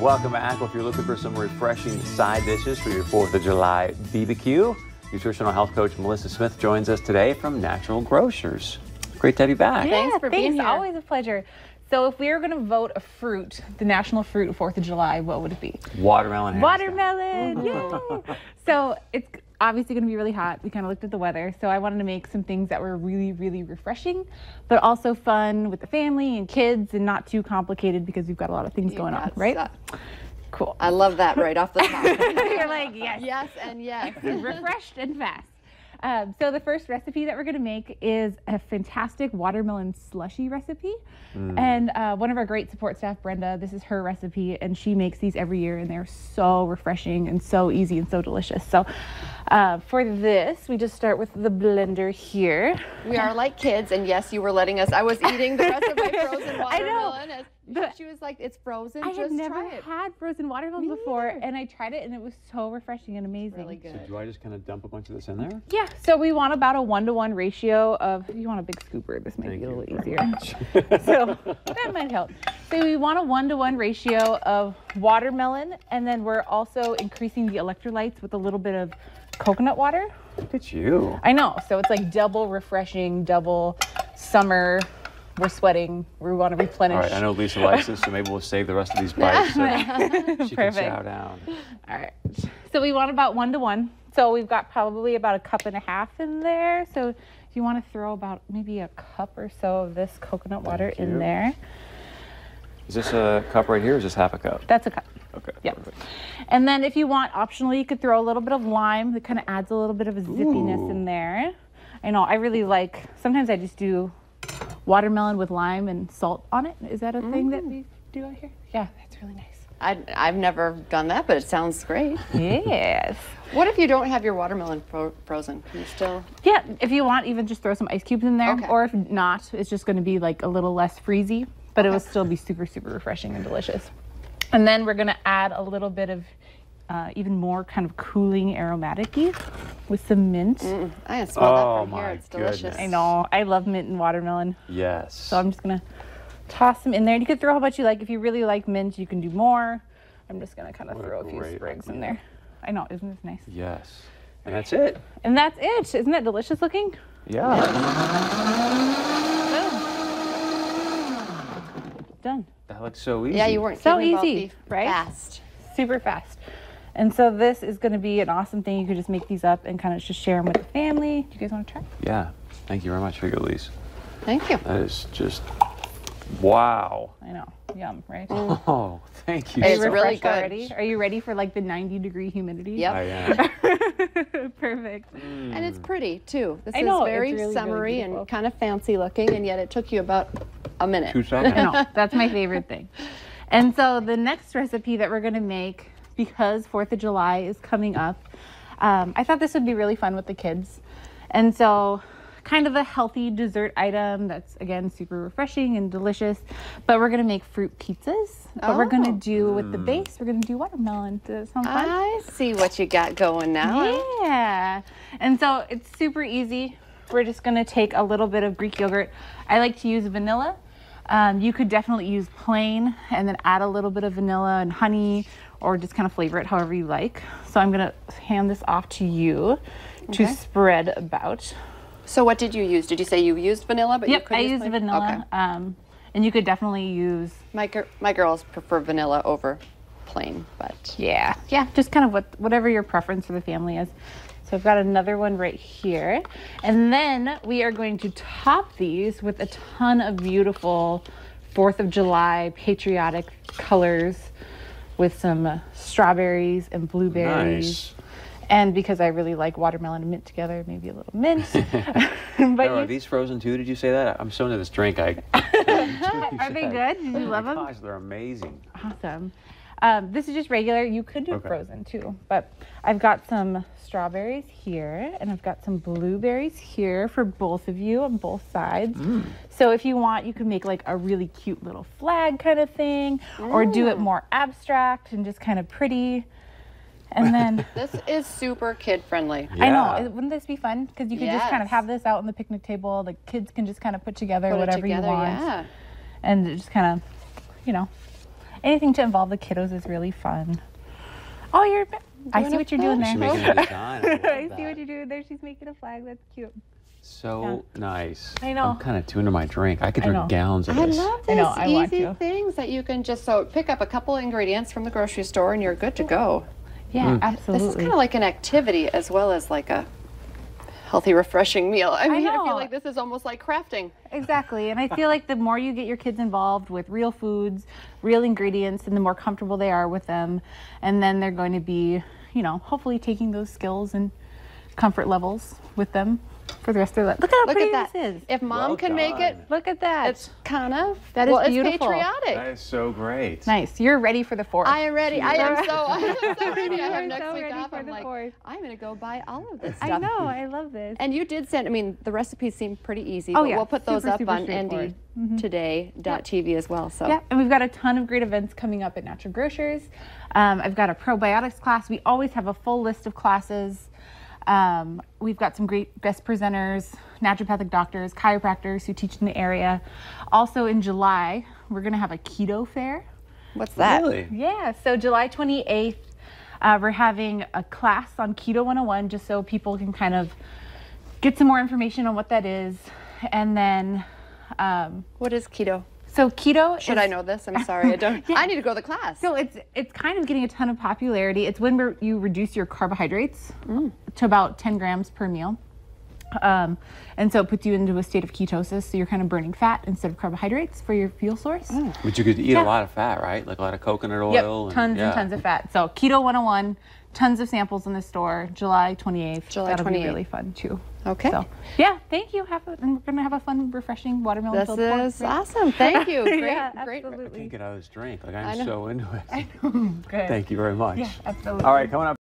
Welcome back. If you're looking for some refreshing side dishes for your 4th of July BBQ, nutritional health coach Melissa Smith joins us today from Natural Grocers. Great to have you back. Thanks for being here. Always a pleasure. So if we were going to vote a fruit, the national fruit of 4th of July, what would it be? Watermelon. Watermelon. Yay! So it's obviously going to be really hot. We kind of looked at the weather. So I wanted to make some things that were really, really refreshing, but also fun with the family and kids and not too complicated because we've got a lot of things going on, right? Cool. I love that right off the top. You're like, yes. Yes and yes. Refreshed and fast. So the first recipe that we're going to make is a fantastic watermelon slushy recipe. And one of our great support staff, Brenda, this is her recipe, and she makes these every year, and they're so refreshing and so easy and so delicious. So for this, we just start with the blender here. We are like kids, and yes, you were letting us. I was eating the rest of my frozen watermelon. I know. She was like, it's frozen, I had never try it. had frozen watermelon before, and I tried it, and it was so refreshing and amazing. Really good. So do I just kind of dump a bunch of this in there? Yeah, so we want about a 1-to-1 ratio of, if you want a big scooper, this might be a little easier. So that might help. So we want a 1-to-1 ratio of watermelon, and then we're also increasing the electrolytes with a little bit of coconut water. Look at you. I know, so it's like double refreshing, double summer. We're sweating. We want to replenish. All right, I know Lisa likes this, so maybe we'll save the rest of these bites so she can chow down. All right. So we want about 1-to-1. So we've got probably about 1.5 cups in there. So if you want to throw about maybe a cup or so of this coconut water in there. Is this a cup right here, or is this half a cup? That's a cup. Okay. Yep. Perfect. And then if you want, optionally, you could throw a little bit of lime. That kind of adds a little bit of a zippiness in there. I know, I really like, sometimes I just do watermelon with lime and salt on it. Is that a thing that we do out here? Yeah, that's really nice. I've never done that, but it sounds great. Yes. What if you don't have your watermelon frozen? Can you still? Yeah, if you want, even just throw some ice cubes in there. Okay. Or if not, it's just going to be like a little less freezy, but it will still be super, super refreshing and delicious. And then we're going to add a little bit of even more kind of cooling aromatic-y with some mint. I can smell that from here. It's delicious. Goodness. I know. I love mint and watermelon. Yes. So I'm just going to toss them in there. You can throw how much you like. If you really like mint, you can do more. I'm just going to kind of throw a few sprigs in there. I know. Isn't this nice? Yes. And that's it. And that's it. Isn't that delicious looking? Yeah. Done. That looks so easy. Yeah, you weren't So kidding easy, about right? Fast. Super fast. And so this is going to be an awesome thing. You could just make these up and kind of just share them with the family. Do you guys want to try? Yeah. Thank you very much for your Lise. Thank you. That is just, wow. I know. Yum, right? Oh, thank you. It's so really much. good. Already? Are you ready for like the 90-degree humidity? Yep. I am. Perfect. And it's pretty too. This I know, is very it's really, summery really and kind of fancy looking, and yet it took you about a minute. 2 seconds. I know. That's my favorite thing. And so the next recipe that we're going to make, because 4th of July is coming up, I thought this would be really fun with the kids. And so kind of a healthy dessert item that's, again, super refreshing and delicious. But we're going to make fruit pizzas. But we're going to do, with the base, we're going to do watermelon. Does that sound fun? I see what you got going now. Yeah. And so it's super easy. We're just going to take a little bit of Greek yogurt. I like to use vanilla. You could definitely use plain and then add a little bit of vanilla and honey, or just kind of flavor it however you like. So I'm going to hand this off to you to spread about. So what did you use? Did you say you used vanilla? But Yep, I used vanilla. Okay. And you could definitely use... My girls prefer vanilla over plain, but... Yeah, just kind of whatever your preference for the family is. So I've got another one right here. And then we are going to top these with a ton of beautiful 4th of July patriotic colors with some strawberries and blueberries. Nice. And because I really like watermelon and mint together, maybe a little mint. But are these frozen too? Did you say that? I'm so into this drink. Are they good? Did you love them? Gosh, they're amazing. Awesome. This is just regular. You could do frozen too, but I've got some strawberries here and I've got some blueberries here for both of you on both sides. So if you want, you can make like a really cute little flag kind of thing, or do it more abstract and just kind of pretty. And then this is super kid friendly. I know. Wouldn't this be fun? Because you could just kind of have this out on the picnic table. The kids can just kind of put together whatever you want. Yeah. And just kind of, you know. anything to involve the kiddos is really fun. Oh, I see what you're doing there. She's making a design. I see what you're doing there. She's making a flag. That's cute. So nice. I know. I'm kind of tuned to my drink. I could drink gallons of I this. love I these know, I want easy to. things that you can just pick up a couple ingredients from the grocery store and you're good to go. Yeah, absolutely. This is kind of like an activity as well as like a healthy, refreshing meal. I mean, I know. feel like this is almost like crafting. Exactly. And I feel like the more you get your kids involved with real foods, real ingredients, and the more comfortable they are with them, and then they're going to be, you know, hopefully taking those skills and comfort levels with them for the rest of their life. Look at how pretty that. this is. If mom Well can make it, done. Look at that. it's kind of, That is well, beautiful. it's patriotic. That is so great. Nice. You're ready for the 4th. I am ready. I am so ready. I have You're next so week ready off. for I'm the like, 4th. I'm going to go buy all of this stuff. I know. I love this. And you did send, I mean, the recipes seem pretty easy, Oh, but yeah. we'll put those Super, up super on straightforward. ndtoday.tv as well. So Yeah, and we've got a ton of great events coming up at Natural Grocers. I've got a probiotics class. We always have a full list of classes. We've got some great guest presenters, naturopathic doctors, chiropractors who teach in the area. Also in July, we're going to have a keto fair. what's that? Really? Yeah, so July 28th, we're having a class on Keto 101 just so people can kind of get some more information on what that is. And then, What is keto? so keto Should is, I know this? I'm sorry, I don't. Yeah. I need to go to the class. So it's kind of getting a ton of popularity. It's when you reduce your carbohydrates to about 10 grams per meal. And so it puts you into a state of ketosis. So you're kind of burning fat instead of carbohydrates for your fuel source. But you could eat a lot of fat, right? Like a lot of coconut oil. Yep, tons and tons of fat. So Keto 101, tons of samples in the store, July 28th. July That'll 28th. be really fun too. Okay. So yeah, thank you. And we're going to have a fun, refreshing watermelon This filled pork. is awesome. Thank you. Great, Yeah, great. I absolutely. can't get out of this drink. Like, I I'm know. so into it. Good. Thank you very much. Yeah, absolutely. All right, coming up.